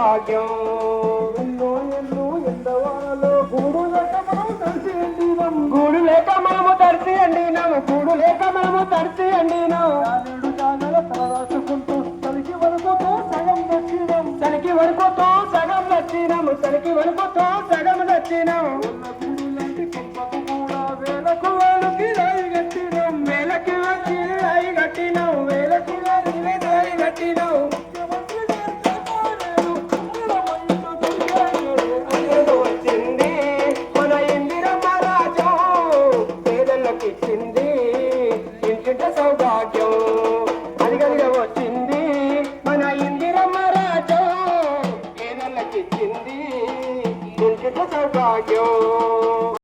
సౌభాగ్యం ఎన్నో ఎన్నో ఎండవానలో గూడు లేక మనం తడిసి ఎండినం గూడు లేక మనము తడిసి ఎండినాము గూడు లేక మనము తడిసి ఎండినాం నాలుగు జాగల తల రాసుకుంటూ తలికి వరకుతూ సగం దక్షిణం తనకి వరకుతో సగం వచ్చినాము తనకి వరకుతో సగం వచ్చినాము గూడు లాంటి కుప్పకు కూడా వేలకు వేలకి రాయి కట్టినం వేలకి వచ్చి రాయి కట్టినాం వేలకి వచ్చి రాయి కట్టినాం ఏదో వచ్చింది మన ఇందిరమ్మ రాజ్యం పేదలకు ఇచ్చింది ఇంటింట సౌభాగ్యం అదిగదిగా వచ్చి